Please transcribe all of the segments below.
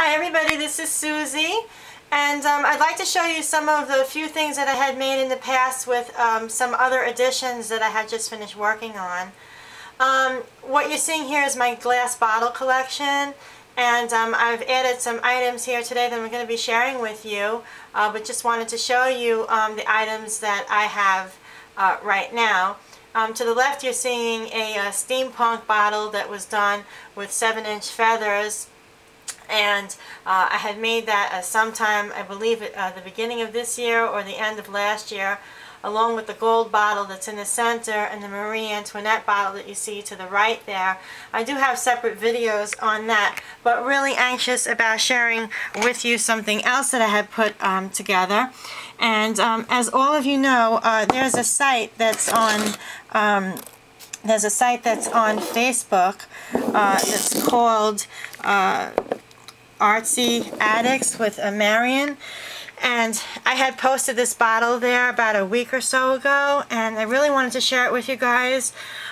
Hi everybody, this is Susie, and I'd like to show you some of the few things that I had made in the past with some other additions that I had just finished working on. What you're seeing here is my glass bottle collection, and I've added some items here today that I'm going to be sharing with you, but just wanted to show you the items that I have right now. To the left you're seeing a steampunk bottle that was done with 7-inch feathers. And I had made that sometime, I believe, at the beginning of this year or the end of last year, along with the gold bottle that's in the center and the Marie Antoinette bottle that you see to the right there. I do have separate videos on that, but really anxious about sharing with you something else that I had put together. And as all of you know, there's a site that's on Facebook that's called Artsy Addicts with Marion, and I had posted this bottle there about a week or so ago, and I really wanted to share it with you guys.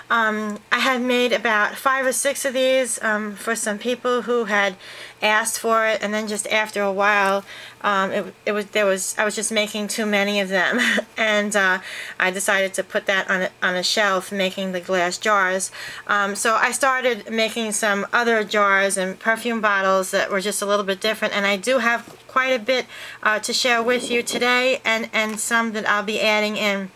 I had made about 5 or 6 of these for some people who had asked for it, and then just after a while I was just making too many of them and I decided to put that on a shelf, making the glass jars. So I started making some other jars and perfume bottles that were just a little bit different, and I do have quite a bit to share with you today, and some that I'll be adding in.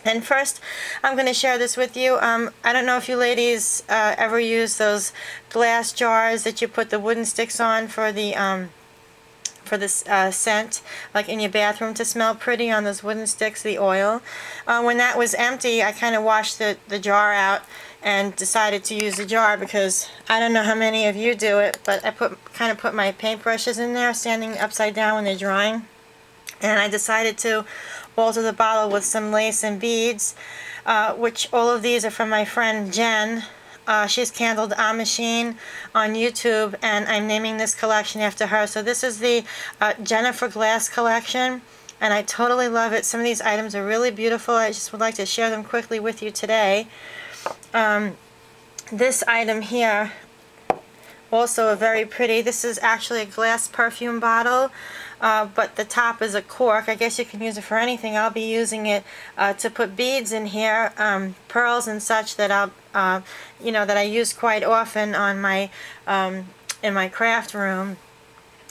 And first, I'm going to share this with you. I don't know if you ladies ever use those glass jars that you put the wooden sticks on for the scent, like in your bathroom to smell pretty on those wooden sticks, the oil. When that was empty, I kind of washed the jar out and decided to use the jar because I don't know how many of you do it, but I kind of put my paintbrushes in there standing upside down when they're drying. And I decided to alter the bottle with some lace and beads, which all of these are from my friend Jen. She's Candled A Machine on YouTube, and I'm naming this collection after her. So this is the Jennifer Glass collection, and I totally love it. Some of these items are really beautiful. I just would like to share them quickly with you today. This item here, also very pretty. This is actually a glass perfume bottle, but the top is a cork. I guess you can use it for anything. I'll be using it to put beads in here, pearls and such that that I use quite often on my in my craft room.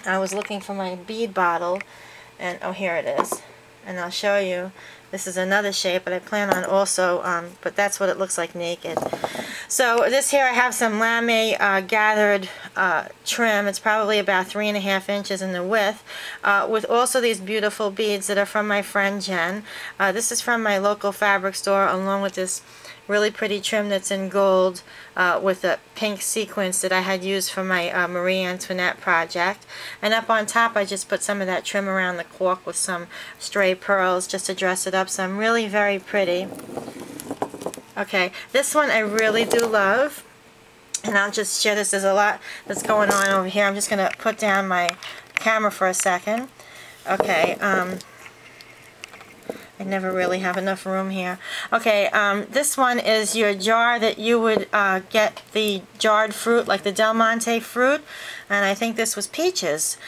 I was looking for my bead bottle, and oh, here it is, and I'll show you. This is another shape, but I plan on also, but that's what it looks like naked. So this here, I have some lame gathered trim. It's probably about 3.5 inches in the width, with also these beautiful beads that are from my friend Jen. This is from my local fabric store, along with this really pretty trim that's in gold with a pink sequence that I had used for my Marie Antoinette project. And up on top I just put some of that trim around the cork with some stray pearls just to dress it up some. Really very pretty. Okay, this one I really do love, and I'll just share this. There's a lot that's going on over here. I'm just going to put down my camera for a second. Okay, I never really have enough room here. Okay, this one is your jar that you would get the jarred fruit, like the Del Monte fruit, and I think this was peaches.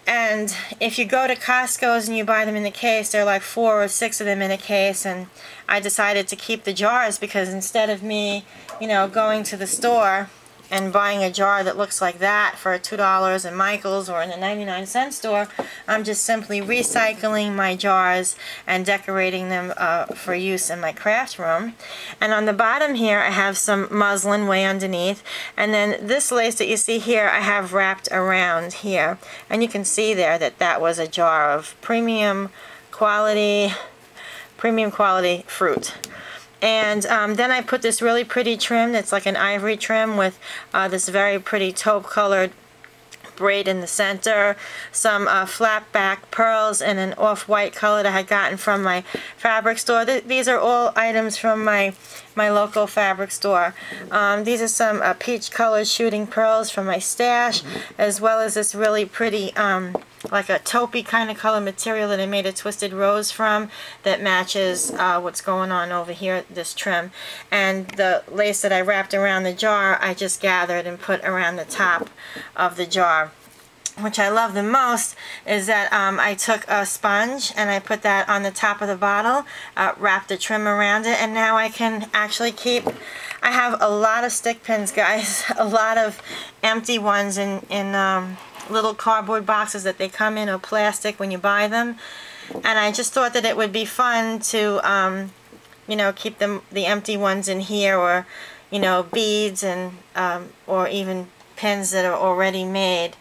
And if you go to Costco's and you buy them in the case, there are like 4 or 6 of them in a case, and I decided to keep the jars because instead of me, going to the store and buying a jar that looks like that for $2 at Michael's or in the 99-cent store, I'm just simply recycling my jars and decorating them for use in my craft room. And on the bottom here I have some muslin way underneath, and then this lace that you see here I have wrapped around here, and you can see there that that was a jar of premium quality fruit. And then I put this really pretty trim that's like an ivory trim with this very pretty taupe colored braid in the center, some flat back pearls in an off-white color that I had gotten from my fabric store. These are all items from my local fabric store. These are some peach colored shooting pearls from my stash, as well as this really pretty like a taupey kind of color material that I made a twisted rose from that matches what's going on over here, this trim. And the lace that I wrapped around the jar I just gathered and put around the top of the jar. which I love the most, is that I took a sponge and I put that on the top of the bottle, wrapped a trim around it, and now I can actually keep, I have a lot of stick pins, guys, a lot of empty ones in little cardboard boxes that they come in, or plastic when you buy them, and I just thought that it would be fun to you know, keep the empty ones in here, or you know, beads, and or even pins that are already made.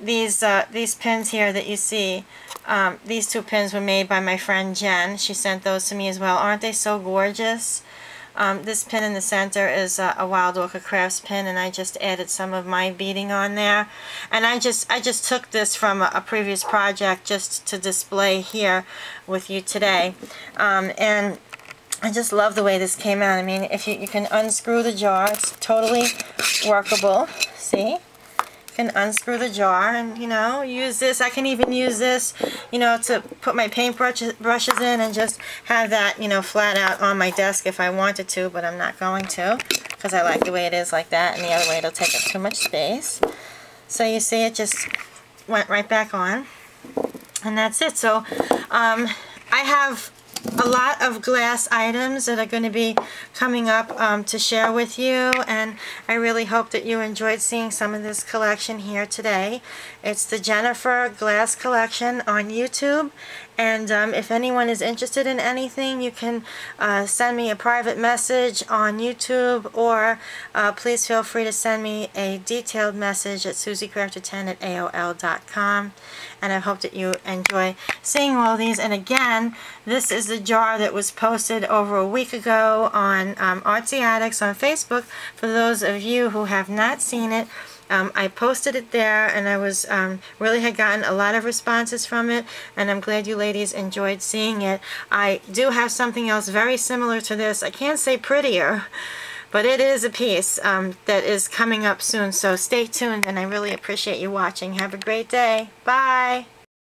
These pins here that you see, these two pins were made by my friend Jen. She sent those to me as well. Aren't they so gorgeous? This pin in the center is a Wild Orchid Crafts pin, and I just added some of my beading on there. And I just took this from a previous project just to display here with you today. And I just love the way this came out. I mean, if you can unscrew the jar, it's totally workable. See? You can unscrew the jar and, you know, use this. I can even use this, you know, to put my paint brushes in and just have that, you know, flat out on my desk if I wanted to, but I'm not going to, because I like the way it is like that, and the other way it'll take up too much space. So you see, it just went right back on, and that's it. So I have a lot of glass items that are going to be coming up to share with you, and I really hope that you enjoyed seeing some of this collection here today. It's the Jennifer Glass Collection on YouTube, and if anyone is interested in anything, you can send me a private message on YouTube, or please feel free to send me a detailed message at suziecrafted10@aol.com. And I hope that you enjoy seeing all these. And again, this is the jar that was posted over a week ago on Artsy Addicts on Facebook. For those of you who have not seen it, I posted it there, and I was really had gotten a lot of responses from it, and I'm glad you ladies enjoyed seeing it. I do have something else very similar to this. I can't say prettier, but it is a piece that is coming up soon, so stay tuned, and I really appreciate you watching. Have a great day. Bye!